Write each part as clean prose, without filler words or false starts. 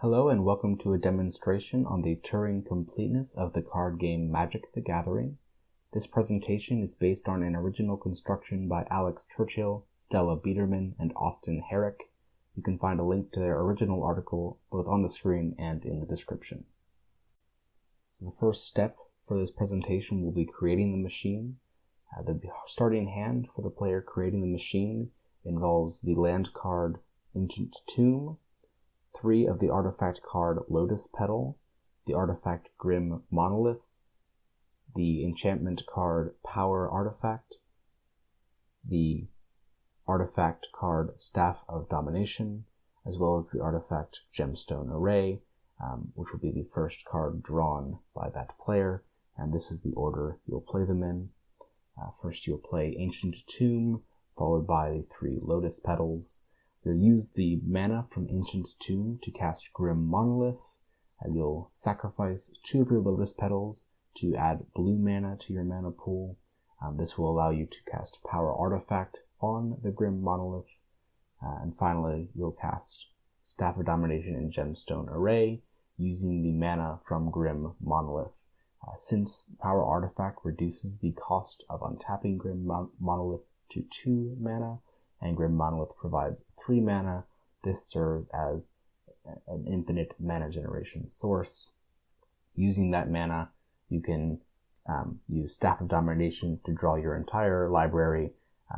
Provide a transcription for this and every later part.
Hello and welcome to a demonstration on the Turing completeness of the card game Magic the Gathering. This presentation is based on an original construction by Alex Churchill, Stella Biederman, and Austin Herrick. You can find a link to their original article both on the screen and in the description. So the first step for this presentation will be creating the machine. The starting hand for the player creating the machine involves the land card Ancient Tomb, 3 of the artifact card Lotus Petal, the artifact Grim Monolith, the enchantment card Power Artifact, the artifact card Staff of Domination, as well as the artifact Gemstone Array, which will be the first card drawn by that player, and this is the order you'll play them in. First you'll play Ancient Tomb, followed by the 3 Lotus Petals. You'll use the mana from Ancient Tomb to cast Grim Monolith, and you'll sacrifice 2 of your Lotus Petals to add blue mana to your mana pool. This will allow you to cast Power Artifact on the Grim Monolith. And finally, you'll cast Staff of Domination and Gemstone Array using the mana from Grim Monolith. Since Power Artifact reduces the cost of untapping Grim Monolith to 2 mana, and Grim Monolith provides 3 mana, this serves as an infinite mana generation source. Using that mana, you can use Staff of Domination to draw your entire library,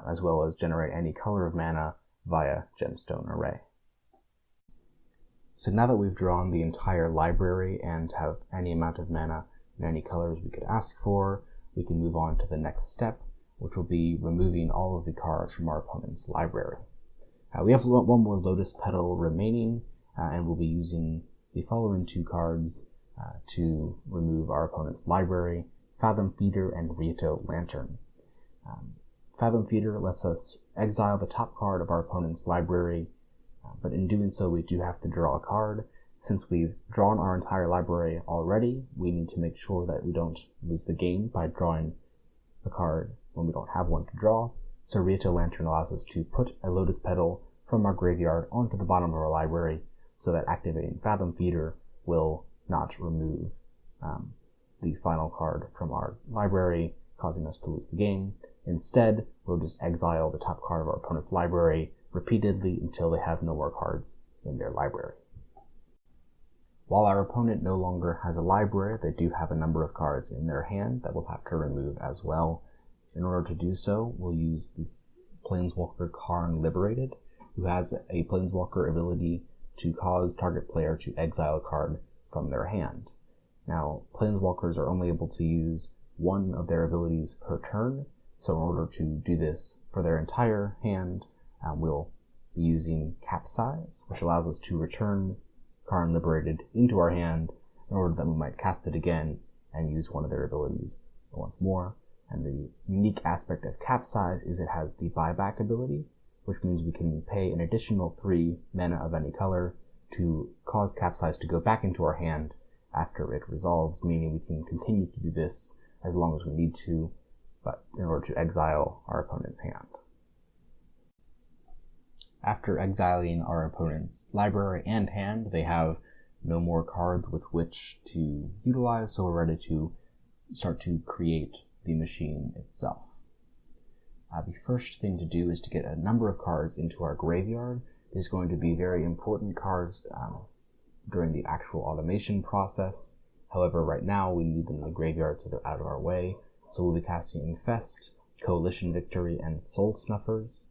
as well as generate any color of mana via Gemstone Array. So now that we've drawn the entire library and have any amount of mana in any colors we could ask for, we can move on to the next step, which will be removing all of the cards from our opponent's library. We have one more Lotus Petal remaining, and we'll be using the following 2 cards to remove our opponent's library: Fathom Feeder and Rito Lantern. Fathom Feeder lets us exile the top card of our opponent's library, but in doing so we do have to draw a card. Since we've drawn our entire library already, we need to make sure that we don't lose the game by drawing a card when we don't have one to draw. So Rito Lantern allows us to put a Lotus Petal from our graveyard onto the bottom of our library, so that activating Fathom Feeder will not remove the final card from our library, causing us to lose the game. Instead, we'll just exile the top card of our opponent's library repeatedly until they have no more cards in their library. While our opponent no longer has a library, they do have a number of cards in their hand that we'll have to remove as well. In order to do so, we'll use the Planeswalker Karn Liberated, who has a Planeswalker ability to cause target player to exile a card from their hand. Now, Planeswalkers are only able to use one of their abilities per turn, so in order to do this for their entire hand, we'll be using Capsize, which allows us to return Karn Liberated into our hand in order that we might cast it again and use one of their abilities once more. And the unique aspect of Capsize is it has the buyback ability, which means we can pay an additional 3 mana of any color to cause Capsize to go back into our hand after it resolves, meaning we can continue to do this as long as we need to, but in order to exile our opponent's hand. After exiling our opponent's library and hand, they have no more cards with which to utilize, so we're ready to start to create the machine itself. The first thing to do is to get a number of cards into our graveyard. These are going to be very important cards during the actual automation process. However, right now we need them in the graveyard so they're out of our way. So we'll be casting Infest, Coalition Victory, and Soul Snuffers,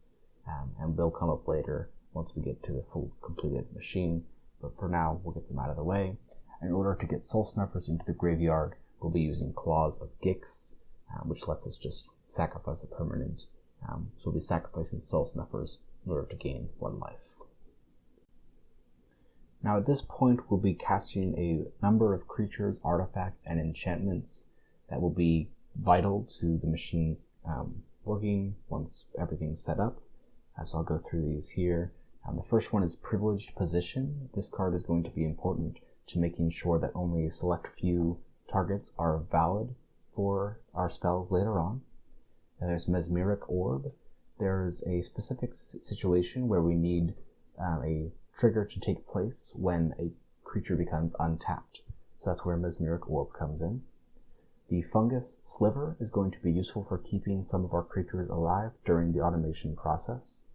and they'll come up later once we get to the full completed machine. But for now, we'll get them out of the way. In order to get Soul Snuffers into the graveyard, we'll be using Claws of Gix, which lets us just sacrifice a permanent. So we'll be sacrificing Soul Snuffers in order to gain 1 life. Now at this point, we'll be casting a number of creatures, artifacts, and enchantments that will be vital to the machine's working once everything's set up. So I'll go through these here. The first one is Privileged Position. This card is going to be important to making sure that only a select few targets are valid for our spells later on. There's Mesmeric Orb. There's a specific situation where we need a trigger to take place when a creature becomes untapped. So that's where Mesmeric Orb comes in. The fungus sliver is going to be useful for keeping some of our creatures alive during the automation process.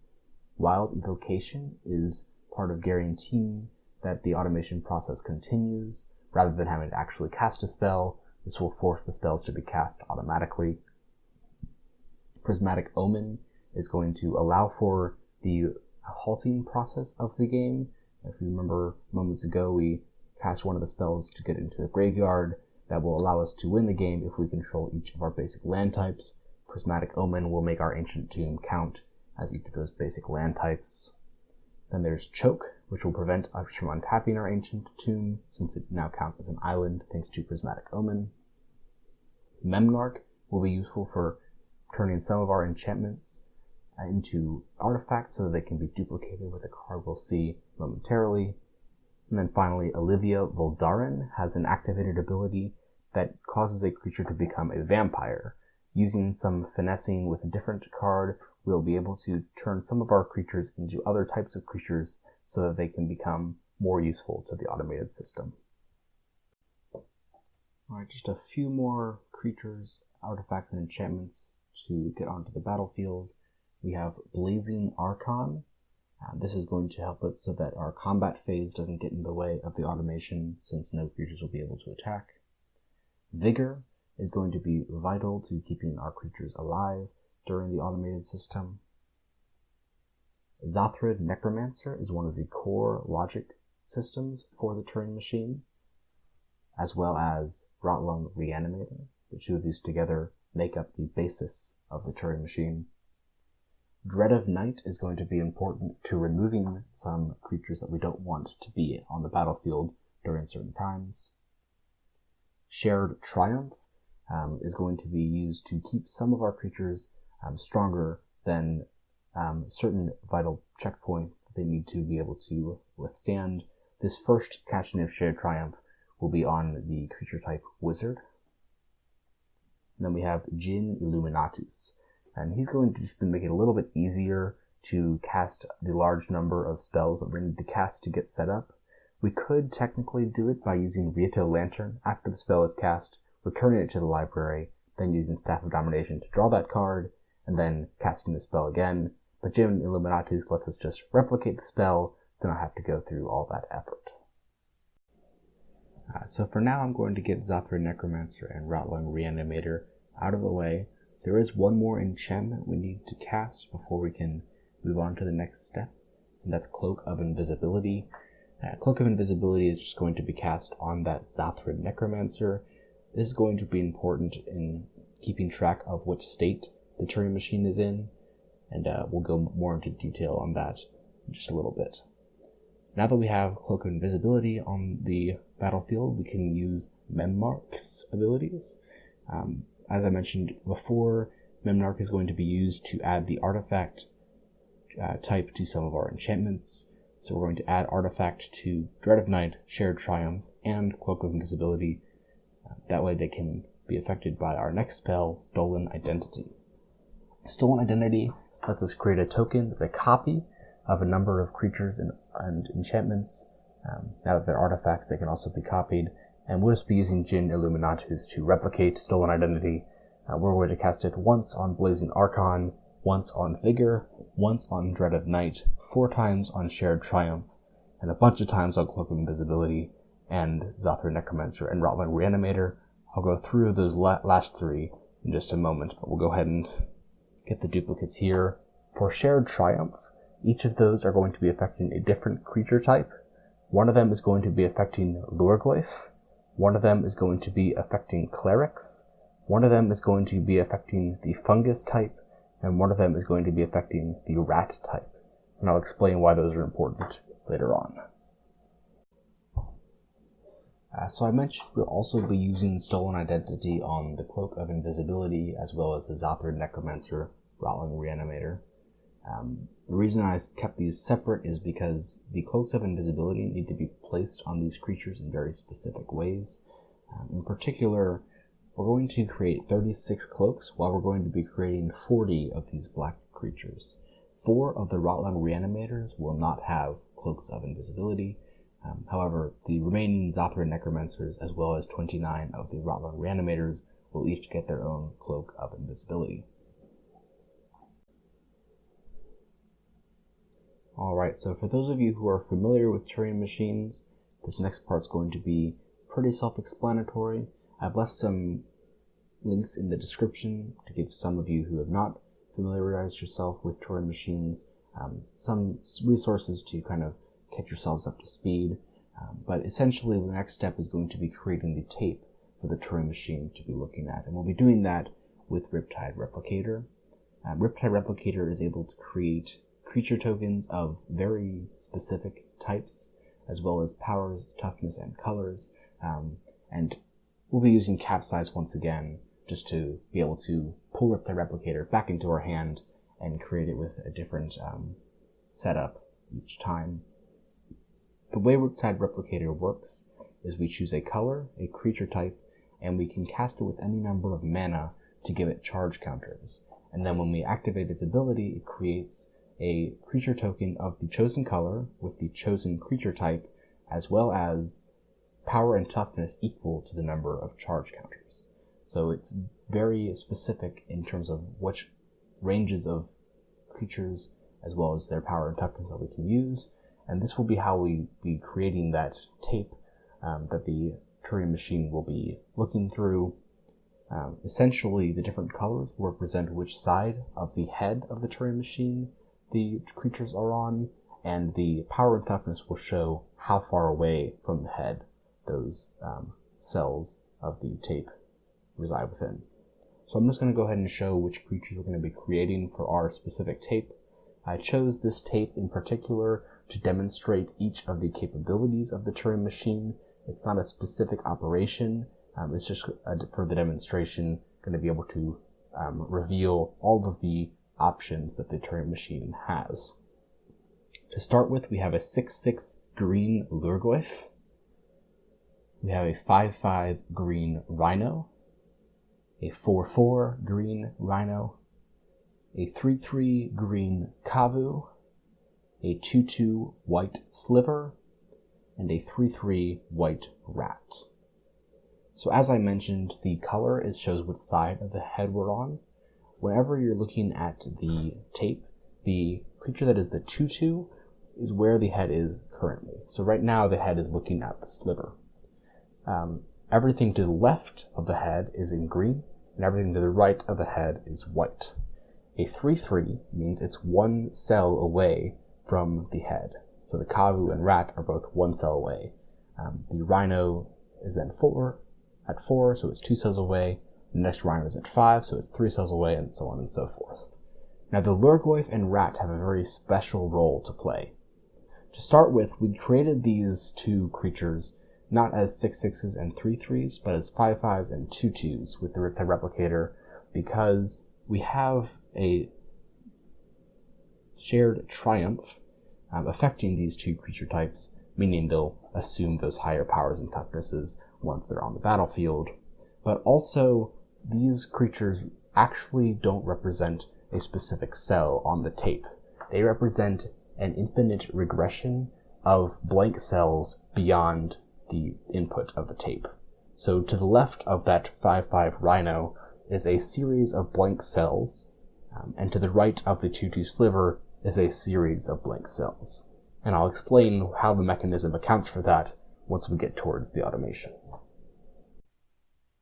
Wild evocation is part of guaranteeing that the automation process continues. Rather than having to actually cast a spell, this will force the spells to be cast automatically. Prismatic Omen is going to allow for the halting process of the game. If you remember moments ago, we cast one of the spells to get into the graveyard. That will allow us to win the game if we control each of our basic land types. Prismatic Omen will make our Ancient Tomb count as each of those basic land types. Then there's Choke, which will prevent us from untapping our Ancient Tomb, since it now counts as an island thanks to Prismatic Omen. Memnarch will be useful for turning some of our enchantments into artifacts so that they can be duplicated with a card we'll see momentarily. And then finally, Olivia Doran has an activated ability that causes a creature to become a vampire. Using some finessing with a different card, we'll be able to turn some of our creatures into other types of creatures so that they can become more useful to the automated system. Alright, just a few more creatures, artifacts, and enchantments to get onto the battlefield. We have Blazing Archon. This is going to help us so that our combat phase doesn't get in the way of the automation, since no creatures will be able to attack. Vigor is going to be vital to keeping our creatures alive during the automated system. Zathura Necromancer is one of the core logic systems for the Turing machine, as well as Rotlung Reanimator. The two of these together make up the basis of the Turing machine. Dread of Night is going to be important to removing some creatures that we don't want to be on the battlefield during certain times. Shared Triumph is going to be used to keep some of our creatures stronger than certain vital checkpoints that they need to be able to withstand. This first casting of Shared Triumph will be on the creature type Wizard. And then we have Jin Illuminatus. And he's going to just make it a little bit easier to cast the large number of spells that we need to cast to get set up. We could technically do it by using Rito Lantern after the spell is cast, returning it to the library, then using Staff of Domination to draw that card, and then casting the spell again. But Jin Illuminatus lets us just replicate the spell, then I have to go through all that effort. So for now, I'm going to get Zathura Necromancer and Rotlung Reanimator out of the way. There is one more enchantment we need to cast before we can move on to the next step, and that's Cloak of Invisibility. Cloak of Invisibility is just going to be cast on that Zathura Necromancer. This is going to be important in keeping track of which state the Turing machine is in, and we'll go more into detail on that in just a little bit. Now that we have Cloak of Invisibility on the battlefield, we can use Memnarch's abilities. As I mentioned before, Memnarch is going to be used to add the artifact type to some of our enchantments. So we're going to add artifact to Dread of Night, Shared Triumph, and Cloak of Invisibility. That way they can be affected by our next spell, Stolen Identity. Stolen Identity lets us create a token that's a copy of a number of creatures and enchantments. Now that they're artifacts, they can also be copied. And we'll just be using Jin Illuminatus to replicate Stolen Identity. We're going to cast it once on Blazing Archon, once on Vigor, once on Dread of Night, 4 times on Shared Triumph, and a bunch of times on Cloak of Invisibility and Zathura Necromancer and Rotlung Reanimator. I'll go through those last 3 in just a moment, but we'll go ahead and get the duplicates here. For Shared Triumph, each of those are going to be affecting a different creature type. One of them is going to be affecting Lurglyph. One of them is going to be affecting Clerics. One of them is going to be affecting the Fungus type. And one of them is going to be affecting the Rat type. And I'll explain why those are important later on. So I mentioned we'll also be using Stolen Identity on the Cloak of Invisibility as well as the Zathura Necromancer, Rotlung Reanimator. The reason I kept these separate is because the Cloaks of Invisibility need to be placed on these creatures in very specific ways. In particular, we're going to create 36 cloaks while we're going to be creating 40 of these black creatures. 4 of the Rotlung Reanimators will not have Cloaks of Invisibility. However, the remaining Zathura Necromancers, as well as 29 of the Rotland Reanimators, will each get their own Cloak of Invisibility. Alright, so for those of you who are familiar with Turing machines, this next part's going to be pretty self-explanatory. I've left some links in the description to give some of you who have not familiarized yourself with Turing machines some resources to kind of get yourselves up to speed. But essentially the next step is going to be creating the tape for the Turing machine to be looking at. And we'll be doing that with Riptide Replicator. Riptide Replicator is able to create creature tokens of very specific types, as well as powers, toughness, and colors. And we'll be using Capsize once again, just to be able to pull Riptide Replicator back into our hand and create it with a different setup each time. The way Riptide Replicator works is we choose a color, a creature type, and we can cast it with any number of mana to give it charge counters. And then when we activate its ability, it creates a creature token of the chosen color with the chosen creature type, as well as power and toughness equal to the number of charge counters. So it's very specific in terms of which ranges of creatures, as well as their power and toughness that we can use. And this will be how we be creating that tape that the Turing machine will be looking through. Essentially, the different colors will represent which side of the head of the Turing machine the creatures are on, and the power and toughness will show how far away from the head those cells of the tape reside within. So I'm just going to go ahead and show which creatures we're going to be creating for our specific tape. I chose this tape in particular to demonstrate each of the capabilities of the Turing machine. It's not a specific operation, it's just for the demonstration going to be able to reveal all of the options that the Turing machine has. To start with, we have a 6/6 green Lurgoyf. We have a 5/5 green Rhino, a 4/4 green Rhino, a 3/3 green Kavu, a 2/2 white Sliver, and a 3/3 white Rat. So as I mentioned, the color shows what side of the head we're on. Whenever you're looking at the tape, the creature that is the 2/2 is where the head is currently. So right now the head is looking at the Sliver. Everything to the left of the head is in green, and everything to the right of the head is white. A 3/3 means it's one cell away from the head. So the Kavu and Rat are both one cell away. The Rhino is then at 4, so it's 2 cells away. The next Rhino is at 5, so it's 3 cells away, and so on and so forth. Now the Lurgoyf and Rat have a very special role to play. To start with, we created these two creatures not as 6/6s and 3/3s, but as 5/5s and 2/2s with the Riptide Replicator, because we have a shared triumph affecting these two creature types, meaning they'll assume those higher powers and toughnesses once they're on the battlefield. But also, these creatures actually don't represent a specific cell on the tape. They represent an infinite regression of blank cells beyond the input of the tape. So to the left of that 5/5 Rhino is a series of blank cells, and to the right of the 2/2 Sliver is a series of blank cells. And I'll explain how the mechanism accounts for that once we get towards the automation.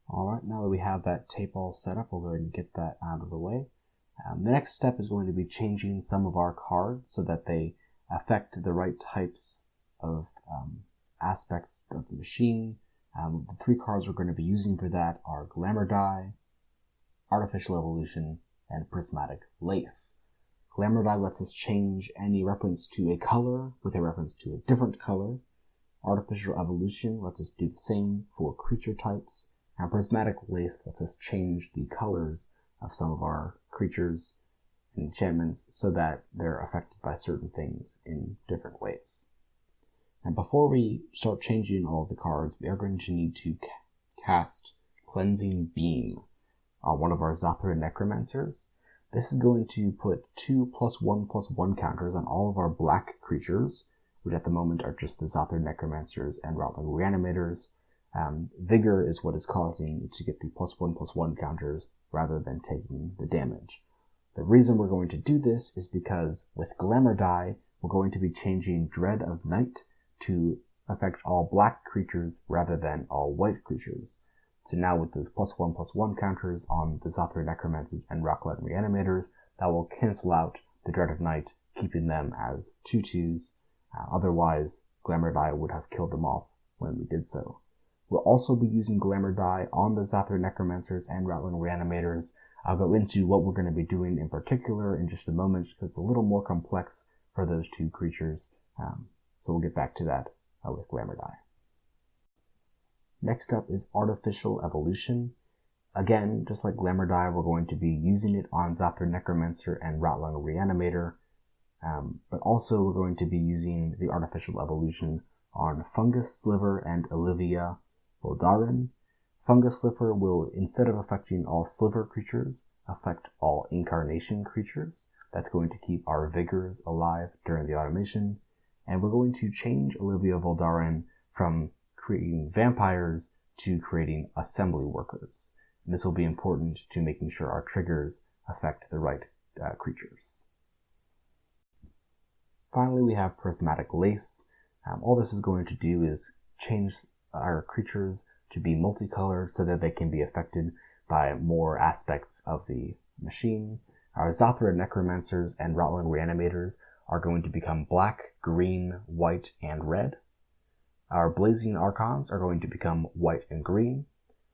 Alright, now that we have that tape all set up, we'll go ahead and get that out of the way. The next step is going to be changing some of our cards so that they affect the right types of aspects of the machine. The 3 cards we're going to be using for that are Glamour Die, Artificial Evolution, and Prismatic Lace. Glamour Die lets us change any reference to a color with a reference to a different color. Artificial Evolution lets us do the same for creature types. And Prismatic Lace lets us change the colors of some of our creatures and enchantments so that they're affected by certain things in different ways. And before we start changing all of the cards, we are going to need to cast Cleansing Beam on one of our Zathura Necromancers. This is going to put 2+1/+1 counters on all of our black creatures, which at the moment are just the Zathura Necromancers and Rattling Reanimators. Vigor is what is causing it to get the +1/+1 counters rather than taking the damage. The reason we're going to do this is because with Glamour Die, we're going to be changing Dread of Night to affect all black creatures rather than all white creatures. So now with those +1/+1 counters on the Zathura Necromancers and Rattling Reanimators, that will cancel out the Dread of Night, keeping them as 2/2s. Otherwise, Glamour Die would have killed them off when we did so. We'll also be using Glamour Die on the Zathura Necromancers and Rattling Reanimators. I'll go into what we're going to be doing in particular in just a moment, because it's a little more complex for those two creatures. So we'll get back to that with Glamour Die. Next up is Artificial Evolution. Again, just like Glamour Die, we're going to be using it on Zathura Necromancer and Rattling Reanimator, but also we're going to be using the Artificial Evolution on Fungus Sliver and Olivia Doran. Fungus Sliver will, instead of affecting all Sliver creatures, affect all Incarnation creatures. That's going to keep our Vigors alive during the automation. And we're going to change Olivia Voldaren from creating vampires to creating assembly workers. And this will be important to making sure our triggers affect the right creatures. Finally, we have Prismatic Lace. All this is going to do is change our creatures to be multicolored so that they can be affected by more aspects of the machine. Our Zathura Necromancers and Rattling Reanimators are going to become black, green, white, and red. Our Blazing Archons are going to become white and green.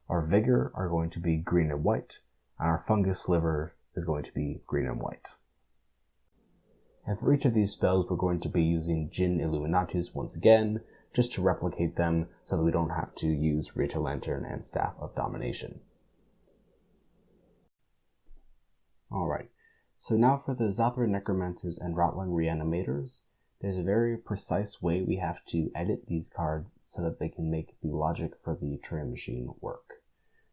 Our Vigor are going to be green and white. And our Fungus Sliver is going to be green and white. And for each of these spells, we're going to be using Jinn Illuminatus once again, just to replicate them so that we don't have to use Rita Lantern and Staff of Domination. Alright, so now for the Zathura Necromancers and Rattling Reanimators, there's a very precise way we have to edit these cards so that they can make the logic for the Turing machine work.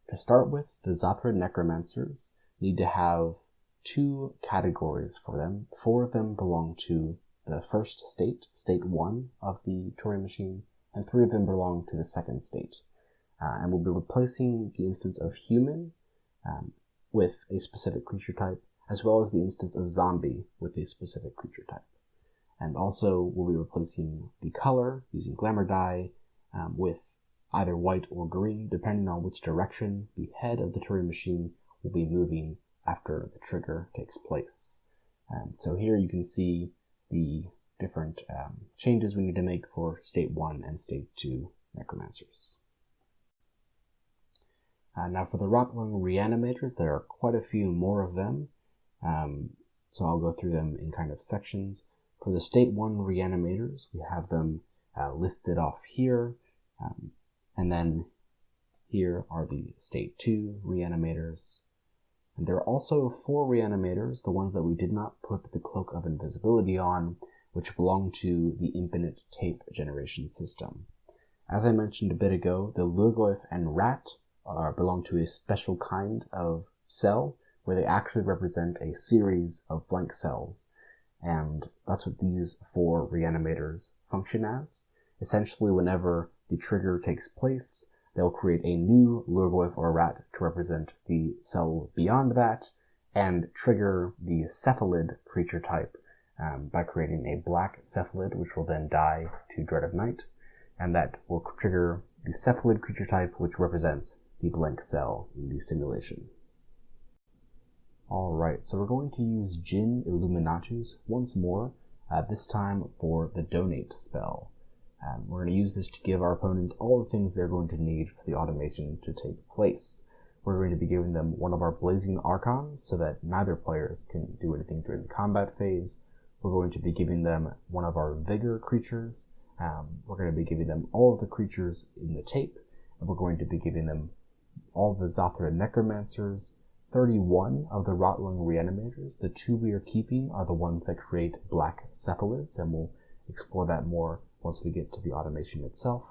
To start with, the Zathura Necromancers need to have two categories for them. 4 of them belong to the first state, state 1 of the Turing machine, and 3 of them belong to the second state. And we'll be replacing the instance of human with a specific creature type, as well as the instance of zombie with a specific creature type. And also we'll be replacing the color using Glamour Die with either white or green, depending on which direction the head of the Turing machine will be moving after the trigger takes place. So here you can see the different changes we need to make for State 1 and State 2 Necromancers. Now for the Rattling Reanimators, there are quite a few more of them, so I'll go through them in kind of sections. For the State 1 Reanimators, we have them listed off here, and then here are the State 2 Reanimators. And there are also 4 Reanimators, the ones that we did not put the Cloak of Invisibility on, which belong to the Infinite Tape Generation system. As I mentioned a bit ago, the Lurgoyf and Rat belong to a special kind of cell, where they actually represent a series of blank cells. And that's what these 4 Reanimators function as. Essentially, whenever the trigger takes place, they'll create a new Lurgoyf or Rat to represent the cell beyond that, and trigger the Cephalid creature type by creating a black Cephalid, which will then die to Dread of Night, and that will trigger the Cephalid creature type, which represents the blank cell in the simulation. Alright, so we're going to use Jinn Illuminatus once more, this time for the Donate spell. We're going to use this to give our opponent all the things they're going to need for the automation to take place. We're going to be giving them one of our Blazing Archons so that neither players can do anything during the combat phase. We're going to be giving them one of our Vigor creatures. We're going to be giving them all of the creatures in the tape, and we're going to be giving them all the Zathura Necromancers, 31 of the Rattling Reanimators. The 2 we are keeping are the ones that create black Cephalids, and we'll explore that more once we get to the automation itself.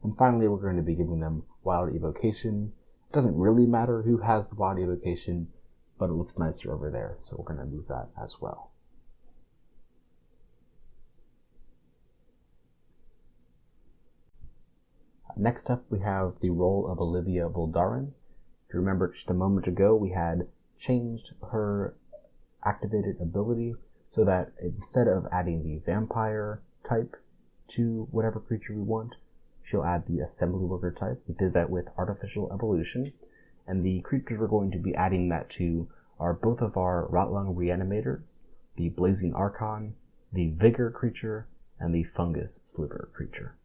And finally, we're going to be giving them Wild Evocation. It doesn't really matter who has the Wild Evocation, but it looks nicer over there, so we're going to move that as well. Next up, we have the role of Olivia Doran. If you remember, just a moment ago, we had changed her activated ability so that instead of adding the vampire type to whatever creature we want, she'll add the assembly worker type. We did that with artificial evolution, and the creatures we're going to be adding that to are both of our Rotlung reanimators, the Blazing Archon, the Vigor creature, and the Fungus Sliver creature.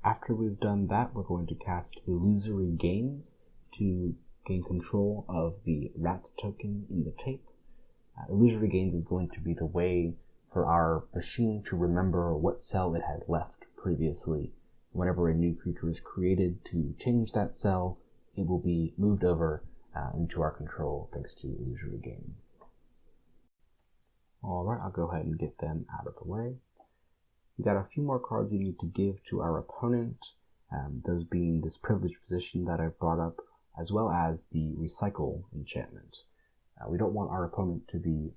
After we've done that, we're going to cast Illusory Gains to gain control of the rat token in the tape. Illusory Gains is going to be the way for our machine to remember what cell it had left previously. Whenever a new creature is created to change that cell, it will be moved over into our control thanks to Illusory Gains. Alright, I'll go ahead and get them out of the way. We got a few more cards we need to give to our opponent, those being this privileged position that I've brought up, as well as the Recycle enchantment. We don't want our opponent to be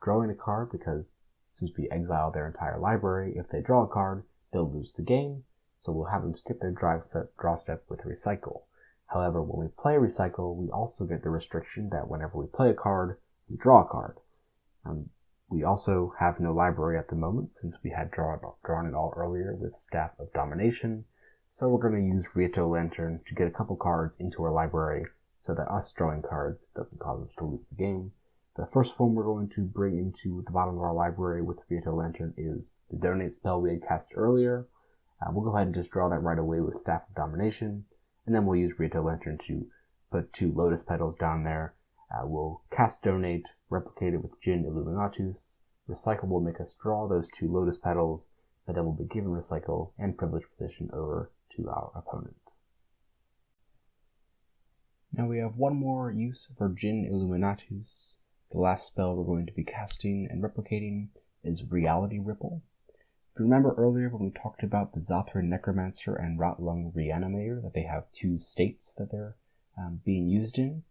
drawing a card because since we exile their entire library, if they draw a card, they'll lose the game, so we'll have them skip their draw step with Recycle. However, when we play Recycle, we also get the restriction that whenever we play a card, we draw a card. We also have no library at the moment since we had drawn it all earlier with Staff of Domination, so we're going to use Riptide Lantern to get a couple cards into our library so that us drawing cards doesn't cause us to lose the game. The first form we're going to bring into the bottom of our library with Riptide Lantern is the Donate spell we had cast earlier. We'll go ahead and just draw that right away with Staff of Domination, and then we'll use Riptide Lantern to put 2 Lotus Petals down there. We'll cast Donate, replicate it with Jin Illuminatus. Recycle will make us draw those 2 Lotus Petals, and then we'll be given Recycle and Privileged Position over to our opponent. Now we have one more use for Jin Illuminatus. The last spell we're going to be casting and replicating is Reality Ripple. If you remember earlier when we talked about the Zathura Necromancer and Rotlung Reanimator, that they have 2 states that they're being used in.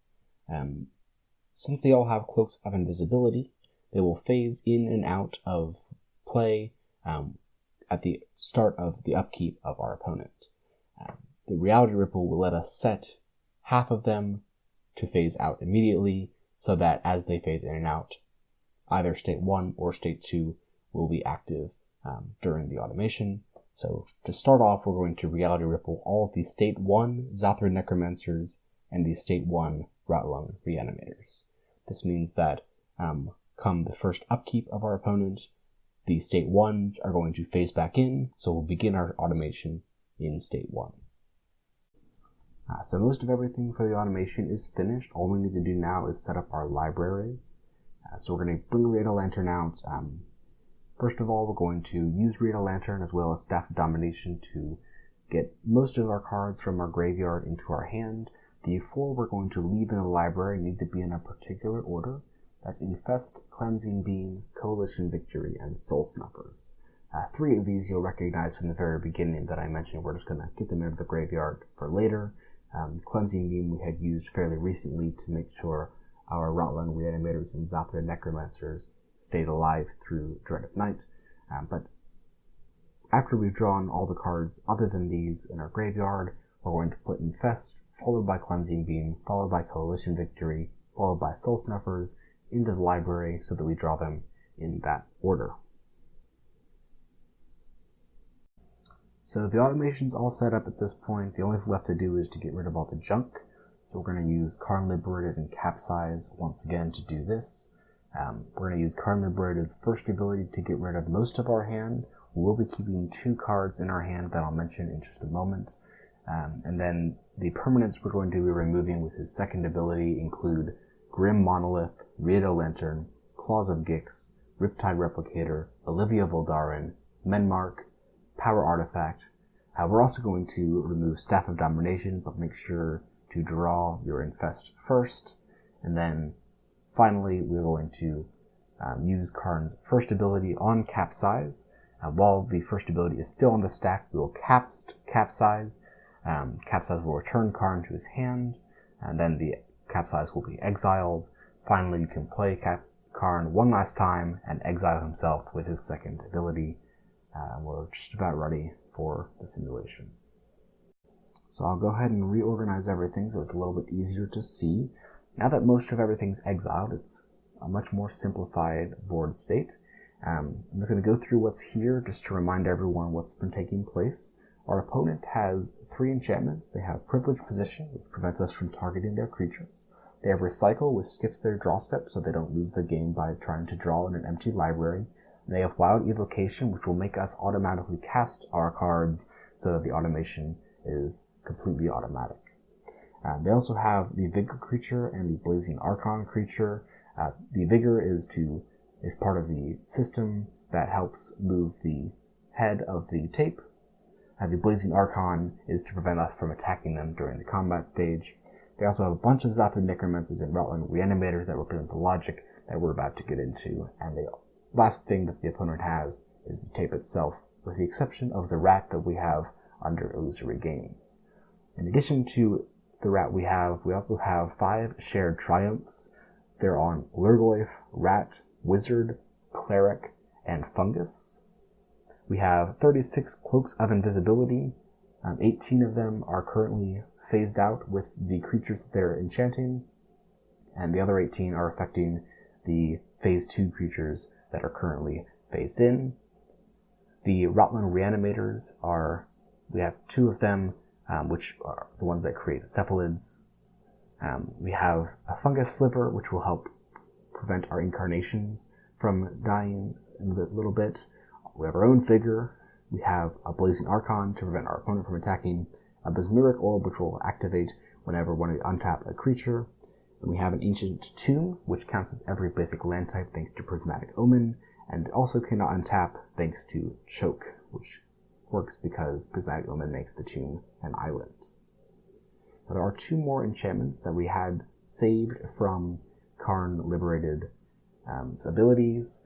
Since they all have Cloaks of Invisibility, they will phase in and out of play at the start of the upkeep of our opponent. The Reality Ripple will let us set half of them to phase out immediately, so that as they phase in and out, either State 1 or State 2 will be active during the automation. So to start off, we're going to Reality Ripple all of the State 1 Zathura Necromancers and the State 1 Rotlung Reanimators. This means that come the first upkeep of our opponent, the State 1s are going to phase back in, so we'll begin our automation in State 1. So most of everything for the automation is finished. All we need to do now is set up our library. So we're going to bring Riptide Lantern out. First of all, we're going to use Riptide Lantern as well as Staff of Domination to get most of our cards from our graveyard into our hand. The 4 we're going to leave in the library need to be in a particular order. That's Infest, Cleansing Beam, Coalition Victory, and Soul Snuffers. 3 of these you'll recognize from the very beginning that I mentioned. We're just going to get them into the graveyard for later. Cleansing Beam we had used fairly recently to make sure our Rotlung Reanimators and Zathura Necromancers stayed alive through Dread of Night. But after we've drawn all the cards other than these in our graveyard, we're going to put Infest, followed by Cleansing Beam, followed by Coalition Victory, followed by Soul Snuffers into the library so that we draw them in that order. So the automation's all set up at this point. The only thing left to do is to get rid of all the junk. So we're going to use Karn Liberated and Capsize once again to do this. We're going to use Karn Liberated's first ability to get rid of most of our hand. We'll be keeping 2 cards in our hand that I'll mention in just a moment. And then the permanents we're going to be removing with his second ability include Grim Monolith, Riptide Lantern, Claws of Gix, Riptide Replicator, Olivia Doran, Mesmeric, Power Artifact. We're also going to remove Staff of Domination, but make sure to draw your Infest first. And then finally, we're going to use Karn's first ability on Capsize. While the first ability is still on the stack, we will Capsize. Capsize will return Karn to his hand, and then the Capsize will be exiled. Finally, you can play Karn one last time and exile himself with his second ability. We're just about ready for the simulation. So I'll go ahead and reorganize everything so it's a little bit easier to see. Now that most of everything's exiled, it's a much more simplified board state. I'm just going to go through what's here just to remind everyone what's been taking place. Our opponent has 3 enchantments. They have Privileged Position, which prevents us from targeting their creatures. They have Recycle, which skips their draw step so they don't lose the game by trying to draw in an empty library. And they have Wild Evocation, which will make us automatically cast our cards so that the automation is completely automatic. They also have the Vigor creature and the Blazing Archon creature. The Vigor is part of the system that helps move the head of the tape. The Blazing Archon is to prevent us from attacking them during the combat stage. They also have a bunch of Zathura Necromancers and Riptide Reanimators that represent the logic that we're about to get into. And the last thing that the opponent has is the tape itself, with the exception of the rat that we have under Illusory Games. In addition to the rat we also have 5 shared triumphs. They're on Lurgoyf, Rat, Wizard, Cleric, and Fungus. We have 36 Cloaks of Invisibility. 18 of them are currently phased out with the creatures that they're enchanting, and the other 18 are affecting the Phase 2 creatures that are currently phased in. The Riptide Reanimators we have 2 of them, which are the ones that create cephalids. We have a Fungus Sliver, which will help prevent our incarnations from dying in a little bit. We have our own Vigor. We have a Blazing Archon to prevent our opponent from attacking. A Mesmeric Orb, which will activate whenever we untap a creature. And we have an Ancient Tomb, which counts as every basic land type thanks to Prismatic Omen, and also cannot untap thanks to Choke, which works because Prismatic Omen makes the tomb an island. Now, there are 2 more enchantments that we had saved from Karn Liberated abilities,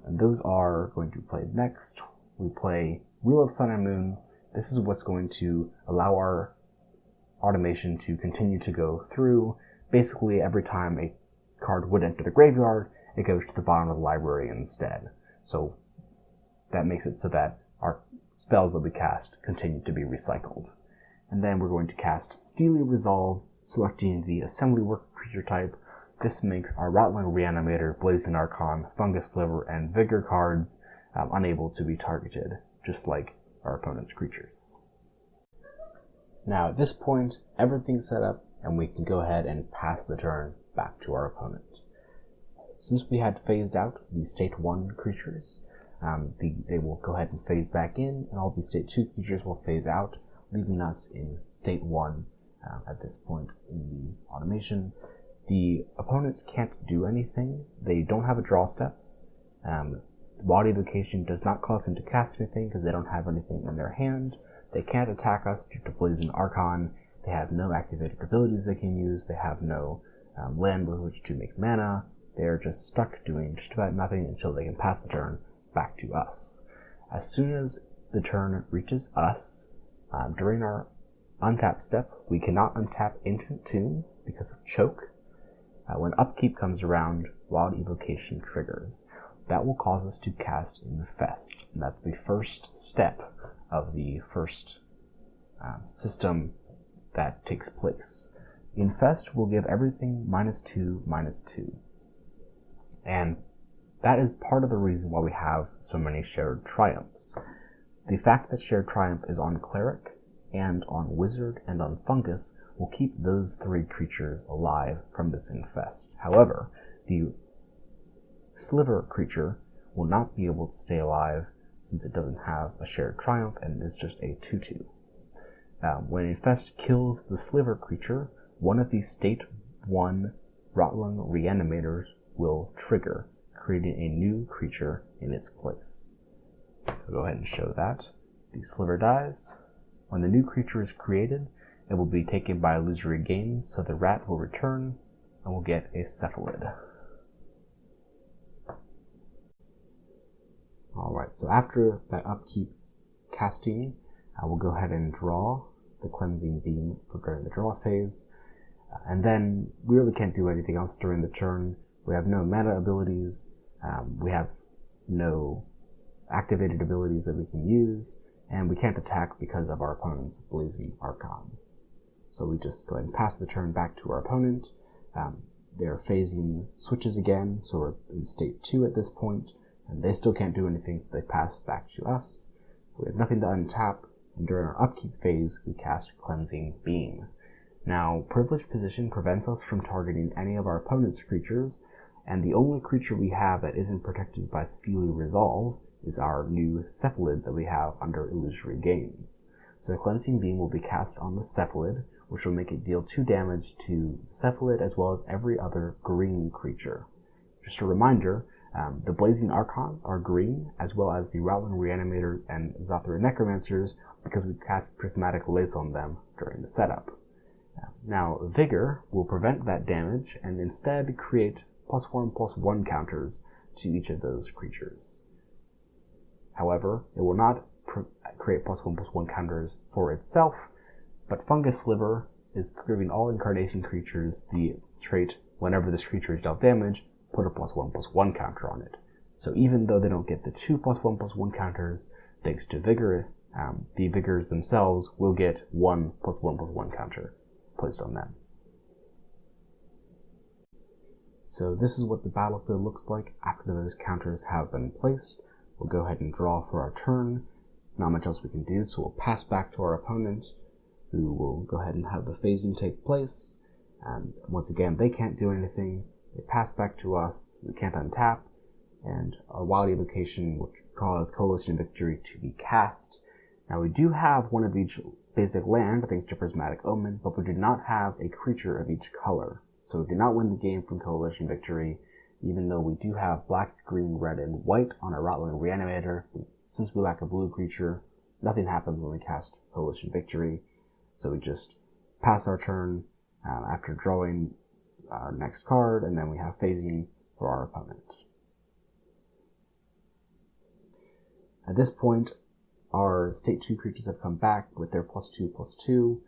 and those are going to be played next. We play Wheel of Sun and Moon. This is what's going to allow our automation to continue to go through. Basically, every time a card would enter the graveyard, it goes to the bottom of the library instead. So that makes it so that our spells that we cast continue to be recycled. And then we're going to cast Steely Resolve, selecting the Assembly Worker creature type. This makes our Riptide Reanimator, Blazing Archon, Fungus Sliver, and Vigor cards unable to be targeted, just like our opponent's creatures. Now at this point, everything's set up, and we can go ahead and pass the turn back to our opponent. Since we had phased out the State 1 creatures, they will go ahead and phase back in, and all the State 2 creatures will phase out, leaving us in State 1 at this point in the automation. The opponent can't do anything. They don't have a draw step. Wild Evocation does not cause them to cast anything because they don't have anything in their hand. They can't attack us due to Blazing Archon. They have no activated abilities they can use. They have no land with which to make mana. They're just stuck doing just about nothing until they can pass the turn back to us. As soon as the turn reaches us, during our untap step, we cannot untap Ancient Tomb because of Choke. When Upkeep comes around, Wild Evocation triggers. That will cause us to cast Infest, and that's the first step of the first system that takes place. Infest will give everything -2/-2. And that is part of the reason why we have so many shared triumphs. The fact that shared triumph is on Cleric, and on Wizard, and on Fungus will keep those 3 creatures alive from this Infest. However, the Sliver creature will not be able to stay alive since it doesn't have a shared triumph and is just a 2/2. When Infest kills the Sliver creature, one of the State 1 Riptide Reanimators will trigger, creating a new creature in its place. So go ahead and show that. The Sliver dies. When the new creature is created, it will be taken by Illusory Games, so the rat will return and will get a cephalid. Alright, so after that upkeep casting, I will go ahead and draw the Cleansing Beam for during the draw phase, and then we really can't do anything else during the turn. We have no mana abilities, we have no activated abilities that we can use, and we can't attack because of our opponent's Blazing Archon. So we just go ahead and pass the turn back to our opponent. Their phasing switches again, so we're in state 2 at this point, and they still can't do anything, so they pass back to us. We have nothing to untap, and during our upkeep phase, we cast Cleansing Beam. Now, Privileged Position prevents us from targeting any of our opponent's creatures, and the only creature we have that isn't protected by Steely Resolve is our new Cephalid that we have under Illusory Gains. So the Cleansing Beam will be cast on the Cephalid, which will make it deal 2 damage to Cephalid as well as every other green creature. Just a reminder, the Blazing Archons are green, as well as the Rattling Reanimators and Zathura Necromancers, because we cast Prismatic Lace on them during the setup. Now, Vigor will prevent that damage and instead create +1/+1 counters to each of those creatures. However, it will not create +1/+1 counters for itself, but Fungus Sliver is giving all Incarnation creatures the trait, whenever this creature is dealt damage, put a +1/+1 counter on it. So even though they don't get the 2 +1/+1 counters, thanks to Vigor, the Vigors themselves will get 1 +1/+1 counter placed on them. So this is what the battlefield looks like after those counters have been placed. We'll go ahead and draw for our turn. Not much else we can do, so we'll pass back to our opponent, who will go ahead and have the phasing take place. And once again, they can't do anything. They pass back to us. We can't untap, and our Wild Evocation will cause Coalition Victory to be cast. Now we do have one of each basic land, thanks to Prismatic Omen, but we do not have a creature of each color. So we did not win the game from Coalition Victory, even though we do have black, green, red, and white on our Rattling Reanimator. Since we lack a blue creature, nothing happens when we cast Coalition Victory, so we just pass our turn after drawing our next card, and then we have phasing for our opponent. At this point, our State 2 creatures have come back with their +2/+2,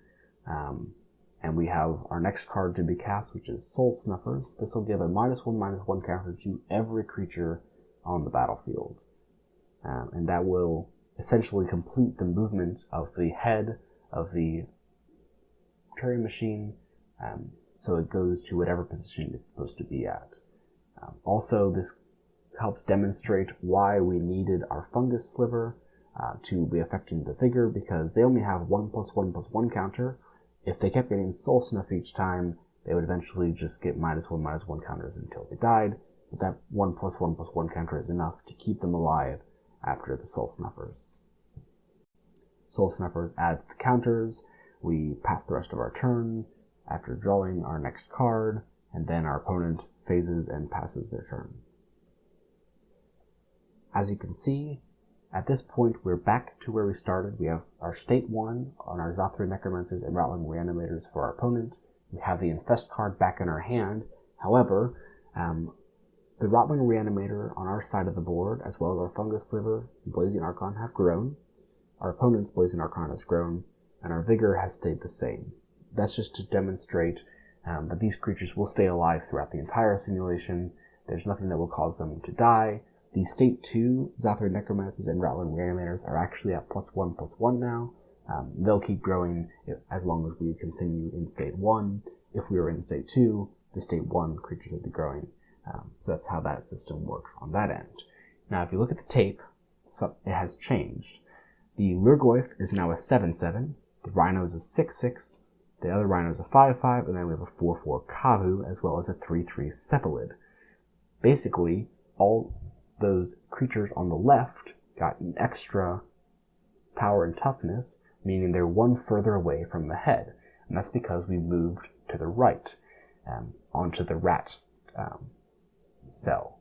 and we have our next card to be cast, which is Soul Snuffers. This will give a -1/-1 counter to every creature on the battlefield. And that will essentially complete the movement of the head of the Turing machine, so it goes to whatever position it's supposed to be at. Also, this helps demonstrate why we needed our Fungus Sliver to be affecting the Vigor, because they only have 1 +1/+1 counter. If they kept getting Soul Snuff each time, they would eventually just get -1/-1 counters until they died, but that 1 +1/+1 counter is enough to keep them alive after the Soul Snuffers. Soul Snuffers adds the counters. We pass the rest of our turn after drawing our next card, and then our opponent phases and passes their turn. As you can see, at this point we're back to where we started. We have our State 1 on our Zathura Necromancers and Rattling Reanimators for our opponent. We have the Infest card back in our hand. However, the Rattling Reanimator on our side of the board, as well as our Fungus Sliver and Blazing Archon, have grown. Our opponent's Blazing Archon has grown, and our Vigor has stayed the same. That's just to demonstrate that these creatures will stay alive throughout the entire simulation. There's nothing that will cause them to die. The State 2 Zathura Necromancers and Rattling Reanimators are actually at +1/+1 now. They'll keep growing as long as we continue in State 1. If we were in State 2, the State 1 creatures would be growing. So that's how that system works on that end. Now, if you look at the tape, it has changed. The Lurgoyf is now a 7/7, the Rhino is a 6/6, the other Rhino is a 5/5, and then we have a 4/4 Kavu, as well as a 3/3 Cephalid. Basically, all those creatures on the left got an extra power and toughness, meaning they're one further away from the head. And that's because we moved to the right, onto the rat cell.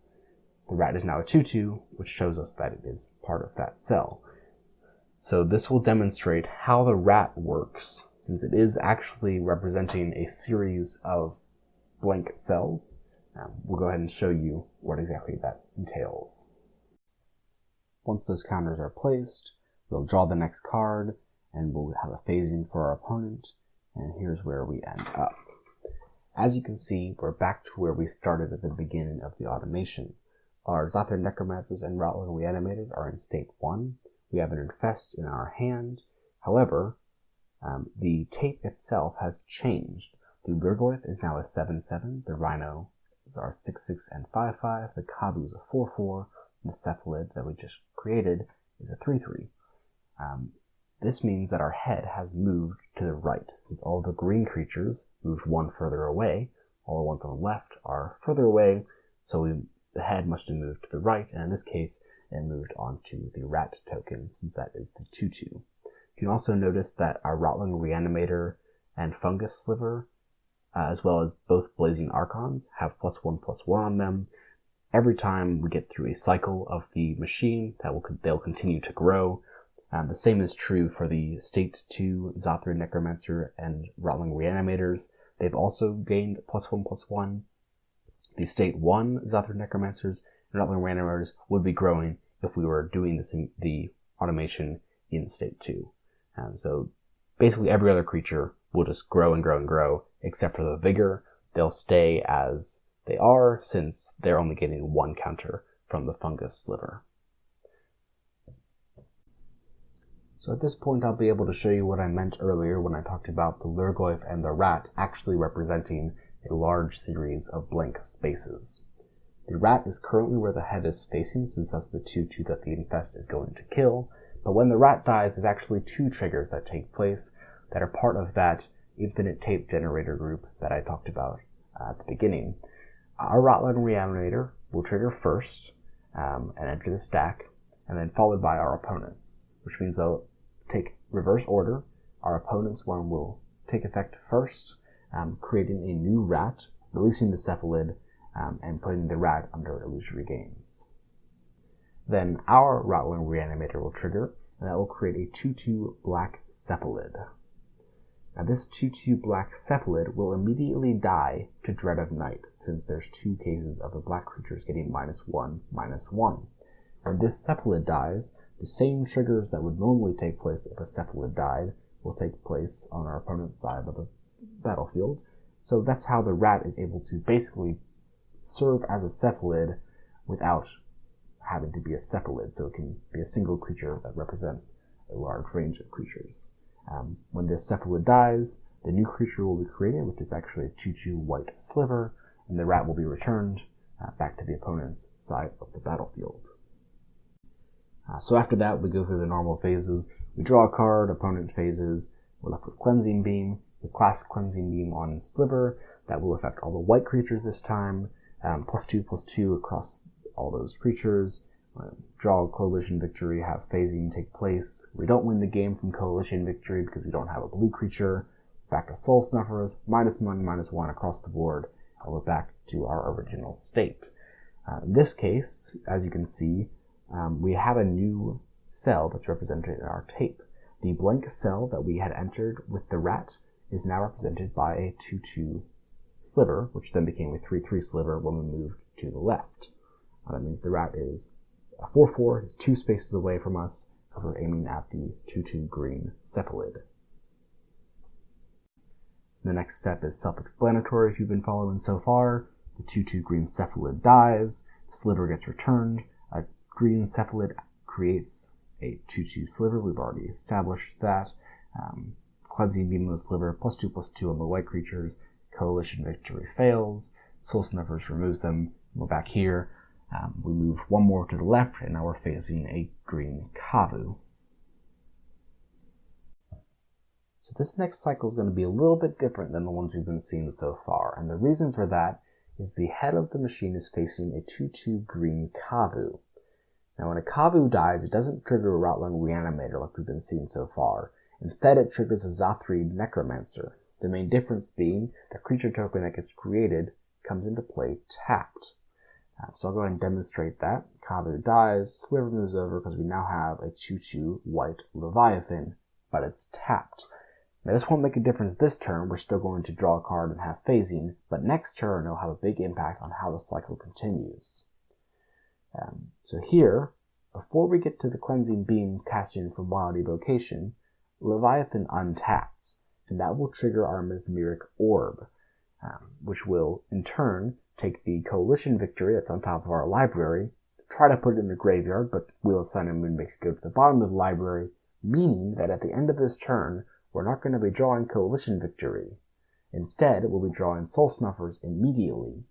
The rat is now a 2/2, which shows us that it is part of that cell. So this will demonstrate how the rat works, since it is actually representing a series of blank cells. We'll go ahead and show you what exactly that entails. Once those counters are placed, we'll draw the next card, and we'll have a phasing for our opponent, and here's where we end up. As you can see, we're back to where we started at the beginning of the automation. Our Zathura Necromancers and Rattling Reanimators are in State 1. We have an Infest in our hand. However, the tape itself has changed. The Lurgoyf is now a 7/7, the Rhino are 6/6 and 5/5, the Kabu is a 4/4, and the Cephalid that we just created is a 3/3. This means that our head has moved to the right, since all the green creatures moved one further away. All the ones on the left are further away, so the head must have moved to the right, and in this case, it moved onto the rat token, since that is the 2/2. You can also notice that our Rotling Reanimator and Fungus Sliver, as well as both Blazing Archons, have +1/+1 on them. Every time we get through a cycle of the machine, they'll continue to grow. The same is true for the State 2 Zathura Necromancer and Rotling Reanimators. They've also gained +1/+1. The State 1 Zathura Necromancers and Rotling Reanimators would be growing if we were doing the automation in State 2. So basically every other creature will just grow and grow and grow, except for the Vigor. They'll stay as they are, since they're only getting one counter from the Fungus Sliver. So at this point, I'll be able to show you what I meant earlier when I talked about the Lurgoyf and the rat actually representing a large series of blank spaces. The rat is currently where the head is facing, since that's the 2/2 that the infest is going to kill, but when the rat dies, there's actually two triggers that take place that are part of that infinite tape generator group that I talked about at the beginning. Our Rotling Reanimator will trigger first and enter the stack, and then followed by our opponents, which means they'll take reverse order. Our opponent's one will take effect first, creating a new rat, releasing the Cephalid, and putting the rat under illusory gains. Then our Rotling Reanimator will trigger, and that will create a 2/2 black Cephalid. Now this 2/2 black Cephalid will immediately die to Dread of Night, since there's two cases of the black creatures getting -1/-1. When this Cephalid dies, the same triggers that would normally take place if a Cephalid died will take place on our opponent's side of the battlefield. So that's how the rat is able to basically serve as a Cephalid without having to be a Cephalid, so it can be a single creature that represents a large range of creatures. When this Cephalid dies, the new creature will be created, which is actually a 2/2 white sliver, and the rat will be returned back to the opponent's side of the battlefield. So after that, we go through the normal phases. We draw a card, opponent phases, we're left with Cleansing Beam. We cast Cleansing Beam on Sliver. That will affect all the white creatures this time, +2/+2 across all those creatures. Draw a Coalition Victory, have phasing take place. We don't win the game from Coalition Victory because we don't have a blue creature. Back to Soul Snuffers, -1/-1 across the board, and we're back to our original state. In this case, as you can see, we have a new cell that's represented in our tape. The blank cell that we had entered with the rat is now represented by a 2/2 sliver, which then became a 3/3 sliver when we moved to the left. That means the rat is a 4/4, it's 2 spaces away from us, because we're aiming at the 2/2 green Cephalid. The next step is self-explanatory if you've been following so far. The 2/2 green Cephalid dies, the sliver gets returned, a green Cephalid creates a 2/2 sliver, we've already established that. Cleansing Beam on the sliver, +2/+2 on the white creatures, Coalition Victory fails, Soul Snuffers removes them, we're back here. We move one more to the left, and now we're facing a green Kavu. So this next cycle is going to be a little bit different than the ones we've been seeing so far, and the reason for that is the head of the machine is facing a 2/2 green Kavu. Now when a Kavu dies, it doesn't trigger a Rotling Reanimator like we've been seeing so far. Instead, it triggers a Zathura Necromancer. The main difference being the creature token that gets created comes into play tapped. So I'll go ahead and demonstrate that. Kavu dies, Sliver moves over because we now have a 2/2 white Leviathan, but it's tapped. Now this won't make a difference this turn, we're still going to draw a card and have phasing, but next turn it'll have a big impact on how the cycle continues. So here, before we get to the Cleansing Beam casting from Wild Evocation, Leviathan untaps, and that will trigger our Mesmeric Orb, which will, in turn, take the Coalition Victory that's on top of our library, try to put it in the graveyard, but Wheel of Sun and Moon makes it go to the bottom of the library, meaning that at the end of this turn, we're not going to be drawing Coalition Victory. Instead, we'll be drawing Soul Snuffers immediately,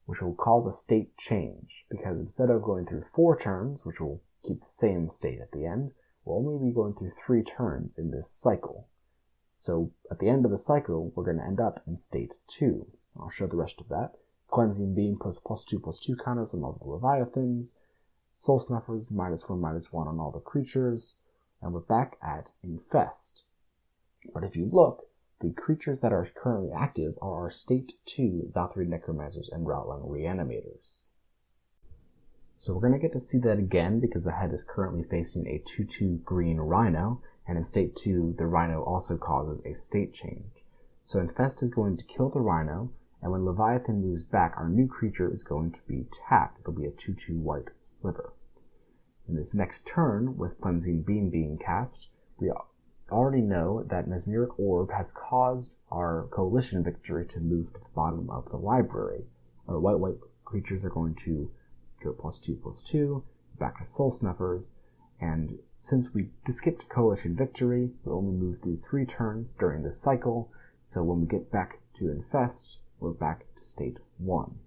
which will cause a state change, because instead of going through 4 turns, which will keep the same state at the end, we'll only be going through 3 turns in this cycle. So at the end of the cycle, we're going to end up in state 2. I'll show the rest of that. Cleansing Beam puts +2/+2 counters on all the Leviathans, Soul Snuffers -1/-1 on all the creatures, and we're back at Infest. But if you look, the creatures that are currently active are our State 2 Zathura Necromancers and Rotlang Reanimators. So we're going to get to see that again because the head is currently facing a 2/2 green Rhino, and in State 2 the Rhino also causes a state change. So Infest is going to kill the Rhino, and when Leviathan moves back, our new creature is going to be tapped. It'll be a 2/2 white Sliver. In this next turn, with Cleansing Beam being cast, we already know that Mesmeric Orb has caused our Coalition Victory to move to the bottom of the library. Our white creatures are going to go +2/+2, back to Soul Snuffers, and since we skipped Coalition Victory, we only move through 3 turns during this cycle, so when we get back to Infest, we're back to State 1.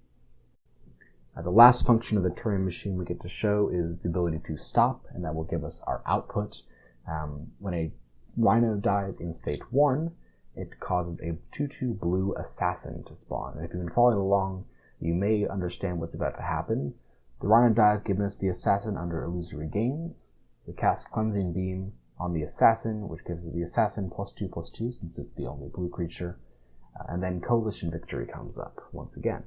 The last function of the Turing machine we get to show is its ability to stop, and that will give us our output. When a Rhino dies in State 1, it causes a 2/2 blue Assassin to spawn. And if you've been following along, you may understand what's about to happen. The Rhino dies, giving us the Assassin under Illusory Gains. We cast Cleansing Beam on the Assassin, which gives the Assassin +2/+2 since it's the only blue creature. And then Coalition Victory comes up once again.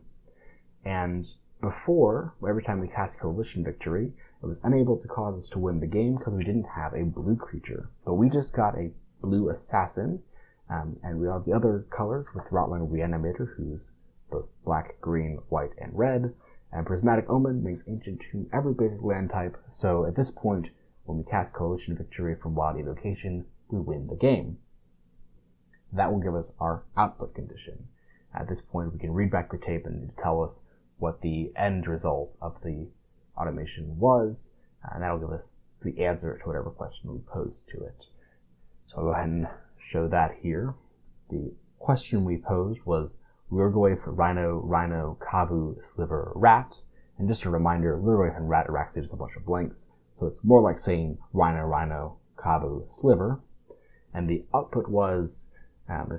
And before, every time we cast Coalition Victory, it was unable to cause us to win the game because we didn't have a blue creature. But we just got a blue Assassin, and we have the other colors with Rotlang Reanimator, who's both black, green, white, and red. And Prismatic Omen makes Ancient Tomb every basic land type, so at this point, when we cast Coalition Victory from Wild Evocation, we win the game. That will give us our output condition. At this point, we can read back the tape and tell us what the end result of the automation was, and that'll give us the answer to whatever question we posed to it. So I'll go ahead and show that here. The question we posed was Lurgoyf, Rhino, Kavu, Sliver, Rat. And just a reminder, Lurgoyf and Rat are actually just a bunch of blanks, so it's more like saying Rhino, Kavu, Sliver. And the output was,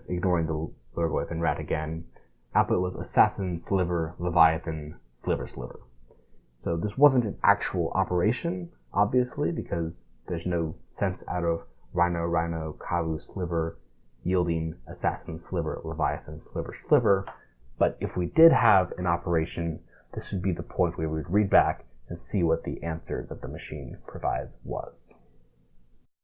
ignoring the Lurgoyf and Rat again, output was Assassin, Sliver, Leviathan, Sliver. So this wasn't an actual operation, obviously, because there's no sense out of Rhino, Kavu, Sliver, yielding Assassin, Sliver, Leviathan, Sliver. But if we did have an operation, this would be the point where we'd read back and see what the answer that the machine provides was.